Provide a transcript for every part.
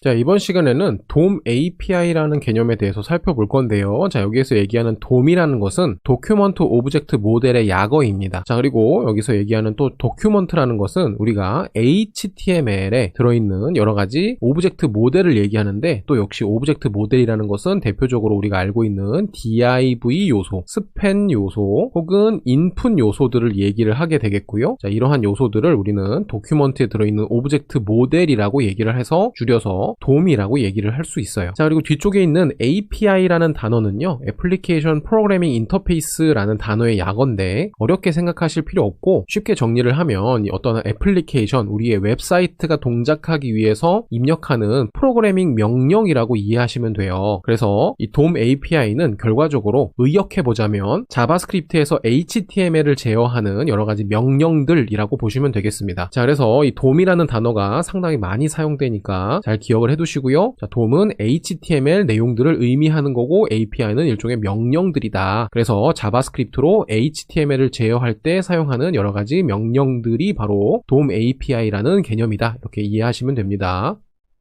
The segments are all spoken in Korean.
자, 이번 시간에는 DOM API라는 개념에 대해서 살펴볼 건데요. 자, 여기에서 얘기하는 DOM이라는 것은 도큐먼트 오브젝트 모델의 약어입니다. 자, 그리고 여기서 얘기하는 또 도큐먼트라는 것은 우리가 HTML에 들어있는 여러가지 오브젝트 모델을 얘기하는데, 또 역시 오브젝트 모델이라는 것은 대표적으로 우리가 알고 있는 div 요소, 스팬 요소, 혹은 인풋 요소들을 얘기를 하게 되겠고요. 자, 이러한 요소들을 우리는 도큐먼트에 들어있는 오브젝트 모델이라고 얘기를 해서 줄여서 DOM이라고 얘기를 할 수 있어요. 자, 그리고 뒤쪽에 있는 API라는 단어는요, 애플리케이션 프로그래밍 인터페이스라는 단어의 약어인데, 어렵게 생각하실 필요 없고 쉽게 정리를 하면 어떤 애플리케이션, 우리의 웹사이트가 동작하기 위해서 입력하는 프로그래밍 명령이라고 이해하시면 돼요. 그래서 이 DOM API는 결과적으로 의역해보자면 자바스크립트에서 HTML을 제어하는 여러가지 명령들이라고 보시면 되겠습니다. 자, 그래서 이 DOM이라는 단어가 상당히 많이 사용되니까 잘 기억을 해두시고요. 자, DOM은 HTML 내용들을 의미하는 거고, API는 일종의 명령들이다. 그래서 자바스크립트로 HTML을 제어할 때 사용하는 여러가지 명령들이 바로 DOM API라는 개념이다. 이렇게 이해하시면 됩니다.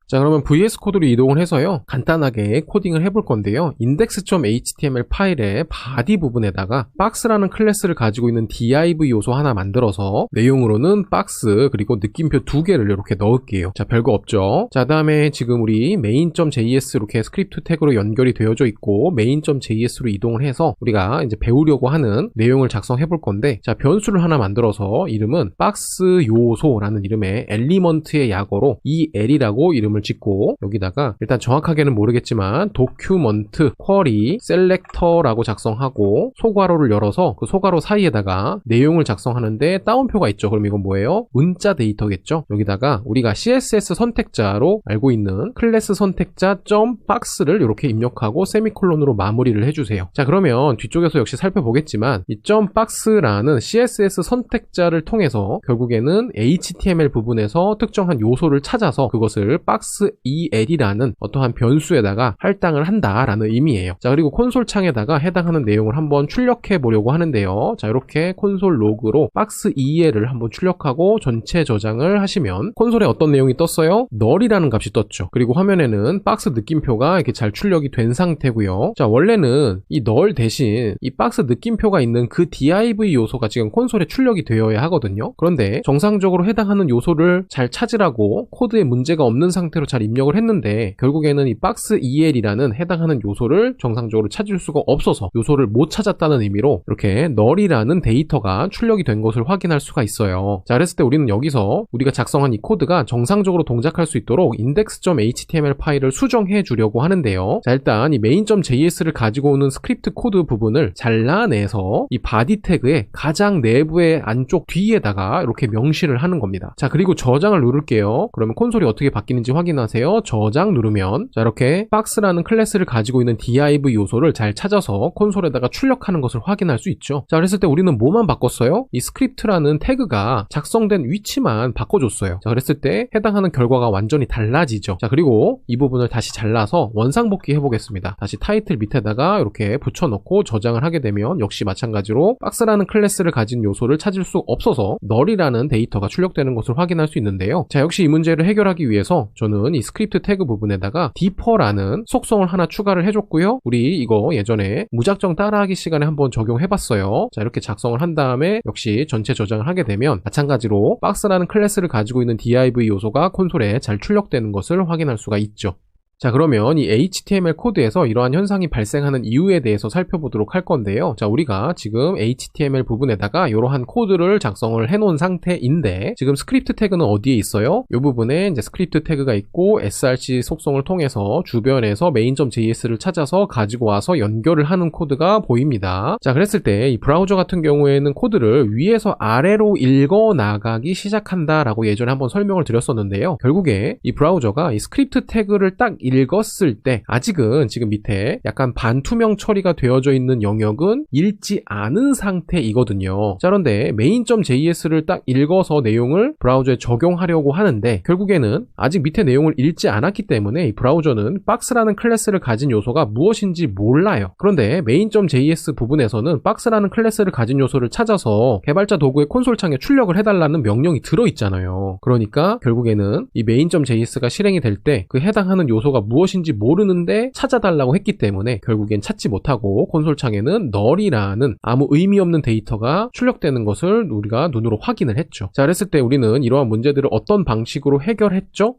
자, 그러면 VS 코드로 이동을 해서요, 간단하게 코딩을 해볼 건데요. index.html 파일의 바디 부분에다가 박스라는 클래스를 가지고 있는 div 요소 하나 만들어서 내용으로는 박스 그리고 느낌표 2개를 이렇게 넣을게요. 자, 별거 없죠. 자, 다음에 지금 우리 main.js 이렇게 스크립트 태그로 연결이 되어져 있고, main.js로 이동을 해서 우리가 이제 배우려고 하는 내용을 작성해 볼 건데, 자, 변수를 하나 만들어서 이름은 박스 요소라는 이름의 엘리먼트의 약어로 el이라고 이름을 짓고, 여기다가 일단 정확하게는 모르겠지만 도큐먼트 쿼리 셀렉터라고 작성하고, 소괄호를 열어서 그 소괄호 사이에다가 내용을 작성하는데 따옴표가 있죠. 그럼 이건 뭐예요? 문자 데이터겠죠. 여기다가 우리가 CSS 선택자로 알고 있는 클래스 선택자 .박스를 이렇게 입력하고 세미콜론으로 마무리를 해주세요. 자, 그러면 뒤쪽에서 역시 살펴보겠지만 이 .박스라는 CSS 선택자를 통해서 결국에는 HTML 부분에서 특정한 요소를 찾아서 그것을 박스 el이라는 어떠한 변수에다가 할당을 한다라는 의미예요. 자, 그리고 콘솔 창에다가 해당하는 내용을 한번 출력해 보려고 하는데요. 자, 이렇게 콘솔 로그로 박스 el을 한번 출력하고 전체 저장을 하시면 콘솔에 어떤 내용이 떴어요? null이라는 값이 떴죠. 그리고 화면에는 박스 느낌표가 이렇게 잘 출력이 된 상태고요. 자, 원래는 이 null 대신 이 박스 느낌표가 있는 그 div 요소가 지금 콘솔에 출력이 되어야 하거든요. 그런데 정상적으로 해당하는 요소를 잘 찾으라고 코드에 문제가 없는 상태로 잘 입력을 했는데, 결국에는 이 박스 el이라는 해당하는 요소를 정상적으로 찾을 수가 없어서 요소를 못 찾았다는 의미로 이렇게 null이라는 데이터가 출력이 된 것을 확인할 수가 있어요. 자, 그랬을 때 우리는 여기서 우리가 작성한 이 코드가 정상적으로 동작할 수 있도록 index.html 파일을 수정해 주려고 하는데요. 자, 일단 이 main.js를 가지고 오는 스크립트 코드 부분을 잘라내서 이 바디 태그의 가장 내부의 안쪽 뒤에다가 이렇게 명시를 하는 겁니다. 자, 그리고 저장을 누를게요. 그러면 콘솔이 어떻게 바뀌는지 확인하세요. 저장 누르면 자, 이렇게 박스라는 클래스를 가지고 있는 div 요소를 잘 찾아서 콘솔에다가 출력하는 것을 확인할 수 있죠. 자, 그랬을 때 우리는 뭐만 바꿨어요? 이 스크립트라는 태그가 작성된 위치만 바꿔줬어요. 자, 그랬을 때 해당하는 결과가 완전히 달라지죠. 자, 그리고 이 부분을 다시 잘라서 원상복귀 해보겠습니다. 다시 타이틀 밑에다가 이렇게 붙여넣고 저장을 하게 되면 역시 마찬가지로 박스라는 클래스를 가진 요소를 찾을 수 없어서 null이라는 데이터가 출력되는 것을 확인할 수 있는데요. 자, 역시 이 문제를 해결하기 위해서 저는 이 스크립트 태그 부분에다가 defer라는 속성을 하나 추가를 해줬고요. 우리 이거 예전에 무작정 따라하기 시간에 한번 적용해봤어요. 자, 이렇게 작성을 한 다음에 역시 전체 저장을 하게 되면 마찬가지로 박스라는 클래스를 가지고 있는 div 요소가 콘솔에 잘 출력되는 것을 확인할 수가 있죠. 자, 그러면 이 HTML 코드에서 이러한 현상이 발생하는 이유에 대해서 살펴보도록 할 건데요. 자, 우리가 지금 HTML 부분에다가 이러한 코드를 작성을 해놓은 상태인데, 지금 스크립트 태그는 어디에 있어요? 이 부분에 이제 스크립트 태그가 있고 src 속성을 통해서 주변에서 main.js를 찾아서 가지고 와서 연결을 하는 코드가 보입니다. 자, 그랬을 때 이 브라우저 같은 경우에는 코드를 위에서 아래로 읽어 나가기 시작한다라고 예전에 한번 설명을 드렸었는데요. 결국에 이 브라우저가 이 스크립트 태그를 딱 읽었을 때 아직은 지금 밑에 약간 반투명 처리가 되어져 있는 영역은 읽지 않은 상태이거든요. 자, 그런데 main.js를 딱 읽어서 내용을 브라우저에 적용하려고 하는데 결국에는 아직 밑에 내용을 읽지 않았기 때문에 이 브라우저는 박스라는 클래스를 가진 요소가 무엇인지 몰라요. 그런데 main.js 부분에서는 박스라는 클래스를 가진 요소를 찾아서 개발자 도구의 콘솔 창에 출력을 해달라는 명령이 들어있잖아요. 그러니까 결국에는 이 main.js가 실행이 될 때 그 해당하는 요소가 무엇인지 모르는데 찾아달라고 했기 때문에 결국엔 찾지 못하고 콘솔 창에는 null이라는 아무 의미 없는 데이터가 출력되는 것을 우리가 눈으로 확인을 했죠. 자, 그랬을 때 우리는 이러한 문제들을 어떤 방식으로 해결했죠?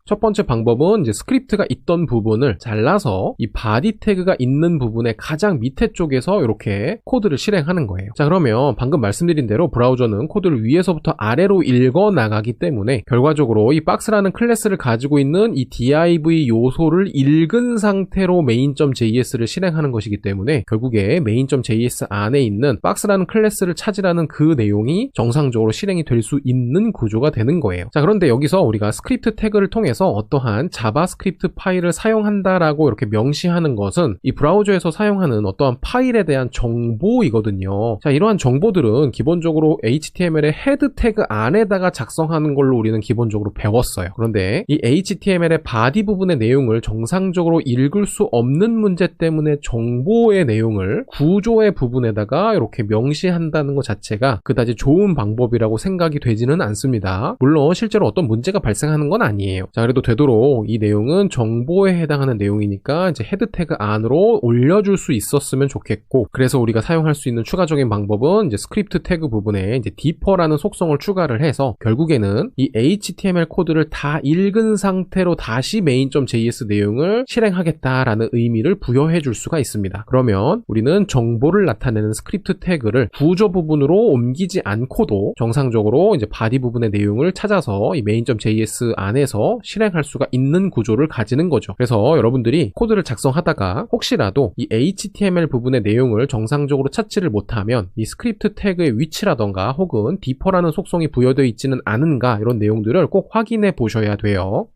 첫 번째 방법은 이제 스크립트가 있던 부분을 잘라서 이 바디 태그가 있는 부분의 가장 밑에 쪽에서 이렇게 코드를 실행하는 거예요. 자, 그러면 방금 말씀드린 대로 브라우저는 코드를 위에서부터 아래로 읽어 나가기 때문에 결과적으로 이 박스라는 클래스를 가지고 있는 이 div 요소를 읽은 상태로 main.js를 실행하는 것이기 때문에 결국에 main.js 안에 있는 박스라는 클래스를 찾으라는 그 내용이 정상적으로 실행이 될 수 있는 구조가 되는 거예요. 자, 그런데 여기서 우리가 스크립트 태그를 통해서 어떠한 자바스크립트 파일을 사용한다라고 이렇게 명시하는 것은 이 브라우저에서 사용하는 어떠한 파일에 대한 정보이거든요. 자, 이러한 정보들은 기본적으로 HTML의 헤드 태그 안에다가 작성하는 걸로 우리는 기본적으로 배웠어요. 그런데 이 HTML의 바디 부분의 내용을 정상적으로 읽을 수 없는 문제 때문에 정보의 내용을 구조의 부분에다가 이렇게 명시한다는 것 자체가 그다지 좋은 방법이라고 생각이 되지는 않습니다. 물론 실제로 어떤 문제가 발생하는 건 아니에요. 자, 그래도 되도록 이 내용은 정보에 해당하는 내용이니까 이제 헤드 태그 안으로 올려줄 수 있었으면 좋겠고, 그래서 우리가 사용할 수 있는 추가적인 방법은 이제 스크립트 태그 부분에 이제 deeper라는 속성을 추가를 해서 결국에는 이 HTML 코드를 다 읽은 상태로 다시 main.js 내용을 실행하겠다라는 의미를 부여해 줄 수가 있습니다. 그러면 우리는 정보를 나타내는 스크립트 태그를 구조 부분으로 옮기지 않고도 정상적으로 이제 바디 부분의 내용을 찾아서 이 main.js 안에서 실행할 수가 있는 구조를 가지는 거죠. 그래서 여러분들이 코드를 작성하다가 혹시라도 이 HTML 부분의 내용을 정상적으로 찾지를 못하면 이 스크립트 태그의 위치라던가 혹은 deeper라는 속성이 부여되어 있지는 않은가 이런 내용들을 꼭 확인해 보셔야 돼요.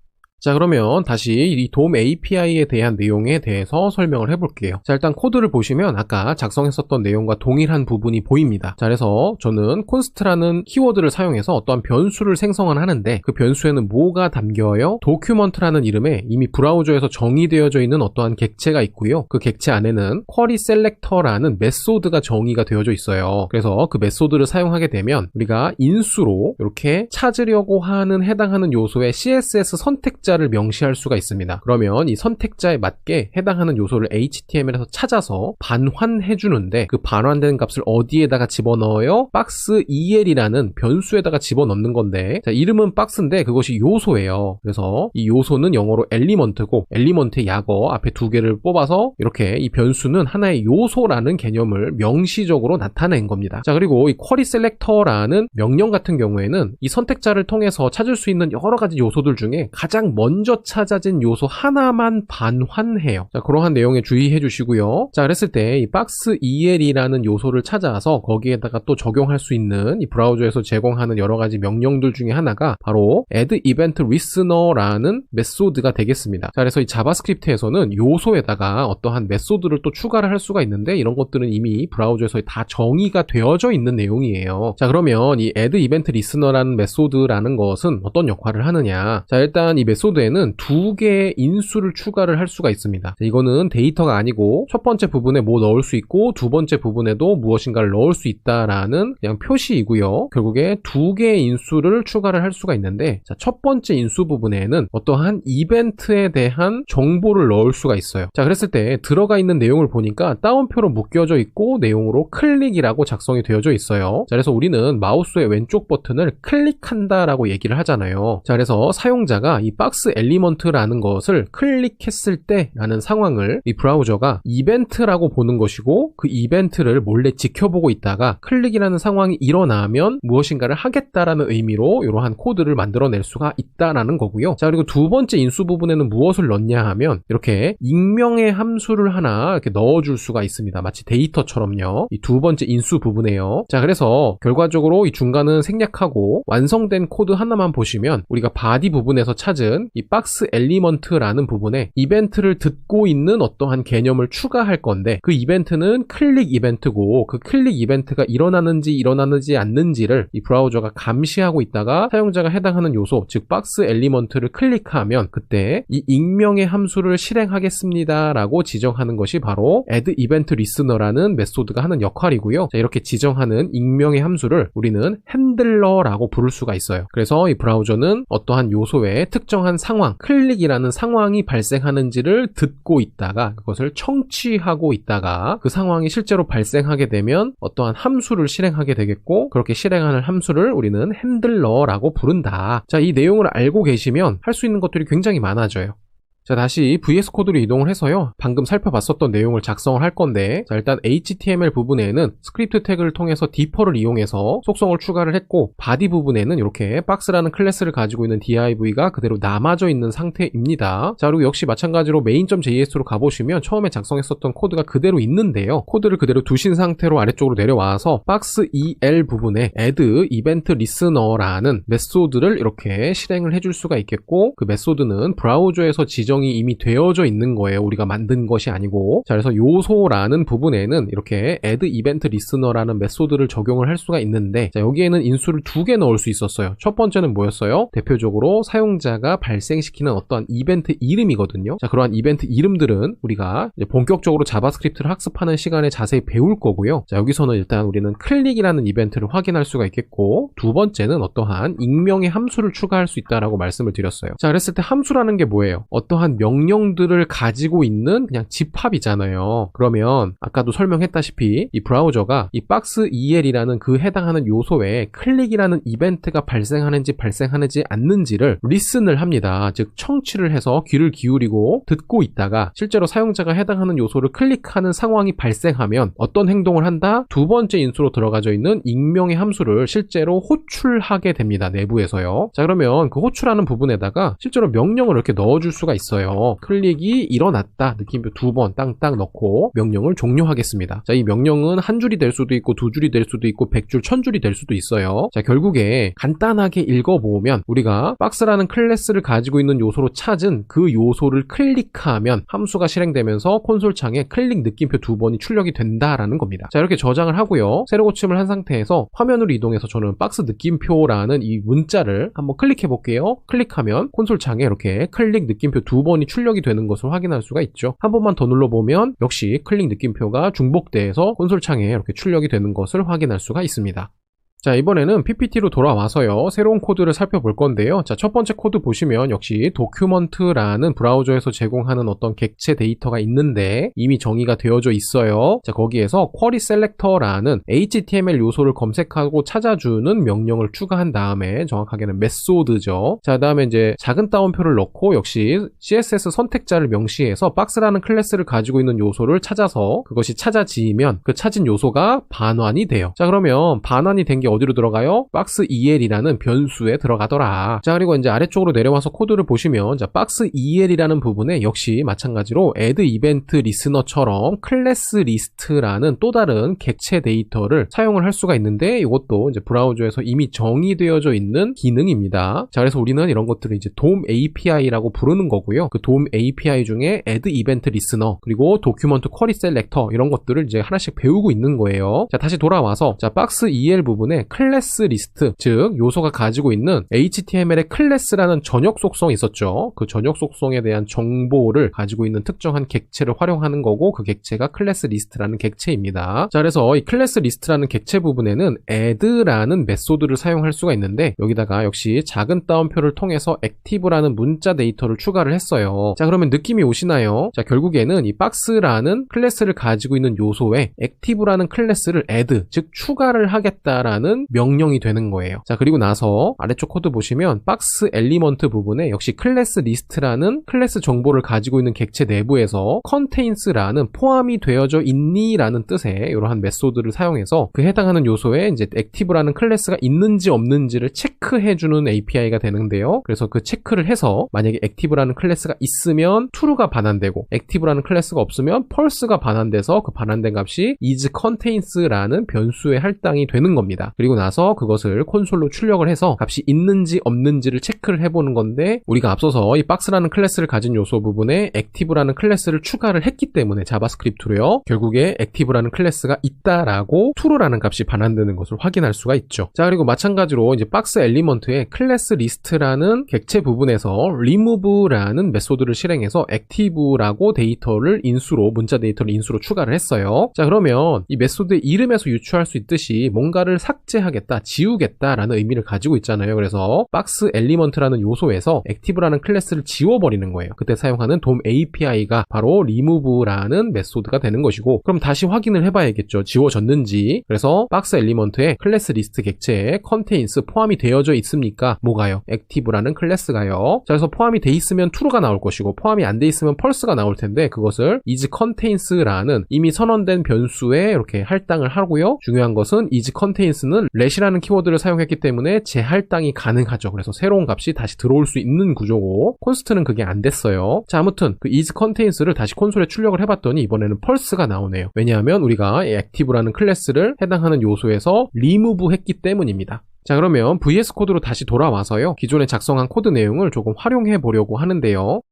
자, 그러면 다시 이 DOM API에 대한 내용에 대해서 설명을 해볼게요. 자, 일단 코드를 보시면 아까 작성했었던 내용과 동일한 부분이 보입니다. 자, 그래서 저는 const라는 키워드를 사용해서 어떠한 변수를 생성을 하는데 그 변수에는 뭐가 담겨요? document라는 이름에 이미 브라우저에서 정의되어져 있는 어떠한 객체가 있고요. 그 객체 안에는 query selector라는 메소드가 정의가 되어져 있어요. 그래서 그 메소드를 사용하게 되면 우리가 인수로 이렇게 찾으려고 하는 해당하는 요소의 CSS 선택자 를 명시할 수가 있습니다. 그러면 이 선택자에 맞게 해당하는 요소를 HTML에서 찾아서 반환해 주는데 그 반환된 값을 어디에다가 집어넣어요? 박스EL이라는 변수에다가 집어넣는 건데, 자, 이름은 박스인데 그것이 요소예요. 그래서 이 요소는 영어로 엘리먼트고 엘리먼트의 약어 앞에 두 개를 뽑아서 이렇게 이 변수는 하나의 요소라는 개념을 명시적으로 나타낸 겁니다. 자, 그리고 이 query selector라는 명령 같은 경우에는 이 선택자를 통해서 찾을 수 있는 여러 가지 요소들 중에 가장 먼저 찾아진 요소 하나만 반환해요. 자, 그러한 내용에 주의해 주시고요. 자, 그랬을 때 이 박스EL이라는 요소를 찾아서 거기에다가 또 적용할 수 있는 이 브라우저에서 제공하는 여러 가지 명령들 중에 하나가 바로 add event listener라는 메소드가 되겠습니다. 자, 그래서 이 자바스크립트에서는 요소에다가 어떠한 메소드를 또 추가를 할 수가 있는데 이런 것들은 이미 브라우저에서 다 정의가 되어져 있는 내용이에요. 자, 그러면 이 add event listener라는 메소드라는 것은 어떤 역할을 하느냐? 자, 일단 이 메소드에는 두 개의 인수를 추가를 할 수가 있습니다. 자, 이거는 데이터가 아니고 첫 번째 부분에 뭐 넣을 수 있고 두 번째 부분에도 무엇인가를 넣을 수 있다라는 그냥 표시이고요. 결국에 두 개의 인수를 추가를 할 수가 있는데, 자, 첫 번째 인수 부분에는 어떠한 이벤트에 대한 정보를 넣을 수가 있어요. 자, 그랬을 때 들어가 있는 내용을 보니까 따옴표로 묶여져 있고 내용으로 클릭이라고 작성이 되어져 있어요. 자, 그래서 우리는 마우스의 왼쪽 버튼을 클릭한다라고 얘기를 하잖아요. 자, 그래서 사용자가 이 박스 엘리먼트라는 것을 클릭했을 때라는 상황을 이 브라우저가 이벤트라고 보는 것이고, 그 이벤트를 몰래 지켜보고 있다가 클릭이라는 상황이 일어나면 무엇인가를 하겠다라는 의미로 이러한 코드를 만들어낼 수가 있다라는 거고요. 자, 그리고 두 번째 인수 부분에는 무엇을 넣냐 하면 이렇게 익명의 함수를 하나 이렇게 넣어줄 수가 있습니다. 마치 데이터처럼요. 이 두 번째 인수 부분에요. 자, 그래서 결과적으로 이 중간은 생략하고 완성된 코드 하나만 보시면 우리가 바디 부분에서 찾은 보면은 이 박스 엘리먼트라는 부분에 이벤트를 듣고 있는 어떠한 개념을 추가할 건데 그 이벤트는 클릭 이벤트고 그 클릭 이벤트가 일어나는지 않는지를 이 브라우저가 감시하고 있다가 사용자가 해당하는 요소, 즉 박스 엘리먼트를 클릭하면 그때 이 익명의 함수를 실행하겠습니다 라고 지정하는 것이 바로 add event listener라는 메소드가 하는 역할이고요. 자, 이렇게 지정하는 익명의 함수를 우리는 핸들러라고 부를 수가 있어요. 그래서 이 브라우저는 어떠한 요소의 특정한 상황, 클릭이라는 상황이 발생하는지를 듣고 있다가 그것을 청취하고 있다가 그 상황이 실제로 발생하게 되면 어떠한 함수를 실행하게 되겠고 그렇게 실행하는 함수를 우리는 핸들러라고 부른다. 자, 이 내용을 알고 계시면 할 수 있는 것들이 굉장히 많아져요. 자, 다시 VS 코드로 이동을 해서요. 방금 살펴봤었던 내용을 작성을 할 건데 자, 일단 HTML 부분에는 스크립트 태그를 통해서 디퍼를 이용해서 속성을 추가를 했고 바디 부분에는 이렇게 박스라는 클래스를 가지고 있는 div가 그대로 남아져 있는 상태입니다. 자, 그리고 역시 마찬가지로 main.js로 가보시면 처음에 작성했었던 코드가 그대로 있는데요. 코드를 그대로 두신 상태로 아래쪽으로 내려와서 박스 el 부분에 add event listener라는 메소드를 이렇게 실행을 해줄 수가 있겠고 그 메소드는 브라우저에서 지정이 이미 되어져 있는 거예요. 우리가 만든 것이 아니고. 자, 그래서 요소라는 부분에는 이렇게 add event listener라는 메소드를 적용을 할 수가 있는데 자, 여기에는 인수를 2개 넣을 수 있었어요. 첫 번째는 뭐였어요? 대표적으로 사용자가 발생시키는 어떠한 이벤트 이름이거든요. 자, 그러한 이벤트 이름들은 우리가 이제 본격적으로 자바스크립트를 학습하는 시간에 자세히 배울 거고요. 자, 여기서는 일단 우리는 클릭이라는 이벤트를 확인할 수가 있겠고 두 번째는 어떠한 익명의 함수를 추가할 수 있다라고 말씀을 드렸어요. 자, 그랬을 때 함수라는 게 뭐예요? 어떠한 명령들을 가지고 있는 그냥 집합이잖아요. 그러면 아까도 설명했다시피 이 브라우저가 이 박스 el이라는 그 해당하는 요소에 클릭이라는 이벤트가 발생하는지 않는지를 리슨을 합니다. 즉 청취를 해서 귀를 기울이고 듣고 있다가 실제로 사용자가 해당하는 요소를 클릭하는 상황이 발생하면 어떤 행동을 한다? 두 번째 인수로 들어가져 있는 익명의 함수를 실제로 호출하게 됩니다. 내부에서요. 자, 그러면 그 호출하는 부분에다가 실제로 명령을 이렇게 넣어줄 수가 있어요. 클릭이 일어났다. 느낌표 2번 땅땅 넣고 명령을 종료하겠습니다. 자, 이 명령은 한 줄이 될 수도 있고 두 줄이 될 수도 있고 100줄, 1000줄이 될 수도 있어요. 자, 결국에 간단하게 읽어보면 우리가 박스라는 클래스를 가지고 있는 요소로 찾은 그 요소를 클릭하면 함수가 실행되면서 콘솔창에 클릭 느낌표 2번이 출력이 된다라는 겁니다. 자, 이렇게 저장을 하고요. 세로 고침을 한 상태에서 화면으로 이동해서 저는 박스 느낌표라는 이 문자를 한번 클릭해 볼게요. 클릭하면 콘솔창에 이렇게 클릭 느낌표 2번이 출력이 되는 것을 확인할 수가 있죠. 한 번만 더 눌러보면 역시 클릭 느낌표가 중복돼서 콘솔창에 이렇게 출력이 되는 것을 확인할 수가 있습니다. 자, 이번에는 PPT로 돌아와서요. 새로운 코드를 살펴볼 건데요. 자, 첫 번째 코드 보시면 역시 도큐먼트라는 브라우저에서 제공하는 어떤 객체 데이터가 있는데 이미 정의가 되어져 있어요. 자, 거기에서 쿼리 셀렉터라는 HTML 요소를 검색하고 찾아주는 명령을 추가한 다음에 정확하게는 메소드죠. 자, 그다음에 이제 작은 따옴표를 넣고 역시 CSS 선택자를 명시해서 박스라는 클래스를 가지고 있는 요소를 찾아서 그것이 찾아지면 그 찾은 요소가 반환이 돼요. 자, 그러면 반환이 된 게 어디로 들어가요? 박스 el이라는 변수에 들어가더라. 자, 그리고 이제 아래쪽으로 내려와서 코드를 보시면 자, 박스 el이라는 부분에 역시 마찬가지로 add event listener처럼 클래스 리스트라는 또 다른 객체 데이터를 사용을 할 수가 있는데 이것도 이제 브라우저에서 이미 정의되어져 있는 기능입니다. 자, 그래서 우리는 이런 것들을 이제 DOM API라고 부르는 거고요. 그 DOM API 중에 add event listener 그리고 document query selector 이런 것들을 이제 하나씩 배우고 있는 거예요. 자, 다시 돌아와서 자, 박스 el 부분에 클래스 리스트, 즉 요소가 가지고 있는 HTML의 클래스라는 전역 속성이 있었죠. 그 전역 속성에 대한 정보를 가지고 있는 특정한 객체를 활용하는 거고 그 객체가 클래스 리스트라는 객체입니다. 자, 그래서 이 클래스 리스트라는 객체 부분에는 add라는 메소드를 사용할 수가 있는데 여기다가 역시 작은 따옴표를 통해서 active라는 문자 데이터를 추가를 했어요. 자, 그러면 느낌이 오시나요? 자, 결국에는 이 박스라는 클래스를 가지고 있는 요소에 active라는 클래스를 add, 즉 추가를 하겠다라는 명령이 되는 거예요. 자, 그리고 나서 아래쪽 코드 보시면 박스 엘리먼트 부분에 역시 클래스 리스트라는 클래스 정보를 가지고 있는 객체 내부에서 contains라는 포함이 되어져 있니? 라는 뜻의 이러한 메소드를 사용해서 그 해당하는 요소에 이제 active라는 클래스가 있는지 없는지를 체크해주는 API가 되는데요. 그래서 그 체크를 해서 만약에 active라는 클래스가 있으면 true가 반환되고 active라는 클래스가 없으면 false가 반환돼서 그 반환된 값이 is contains라는 변수에 할당이 되는 겁니다. 그리고 나서 그것을 콘솔로 출력을 해서 값이 있는지 없는지를 체크를 해보는 건데, 우리가 앞서서 이 박스라는 클래스를 가진 요소 부분에 액티브라는 클래스를 추가를 했기 때문에 자바스크립트로요, 결국에 액티브라는 클래스가 있다라고 true라는 값이 반환되는 것을 확인할 수가 있죠. 자, 그리고 마찬가지로 이제 박스 엘리먼트의 클래스 리스트라는 객체 부분에서 remove라는 메소드를 실행해서 액티브라고 데이터를 인수로, 문자 데이터를 인수로 추가를 했어요. 자, 그러면 이 메소드의 이름에서 유추할 수 있듯이 뭔가를 삭제하겠다, 지우겠다라는 의미를 가지고 있잖아요. 그래서 박스 엘리먼트라는 요소에서 액티브라는 클래스를 지워버리는 거예요. 그때 사용하는 DOM API가 바로 remove라는 메소드가 되는 것이고, 그럼 다시 확인을 해봐야겠죠. 지워졌는지. 그래서 박스 엘리먼트의 클래스 리스트 객체에 contains 포함이 되어져 있습니까? 뭐가요? 액티브라는 클래스가요. 자, 그래서 포함이 돼 있으면 true가 나올 것이고, 포함이 안 돼 있으면 false가 나올 텐데, 그것을 is contains라는 이미 선언된 변수에 이렇게 할당을 하고요. 중요한 것은 is contains는 let이라는 키워드를 사용했기 때문에 재할당이 가능하죠. 그래서 새로운 값이 다시 들어올 수 있는 구조고, const는 그게 안 됐어요. 자, 아무튼 그 is contains를 다시 콘솔에 출력을 해봤더니 이번에는 false가 나오네요. 왜냐하면 우리가 액티브라는 클래스를 해당하는 요소에서 remove 했기 때문입니다. 자, 그러면 VS 코드로 다시 돌아와서요, 기존에 작성한 코드 내용을 조금 활용해 보려고 하는데요.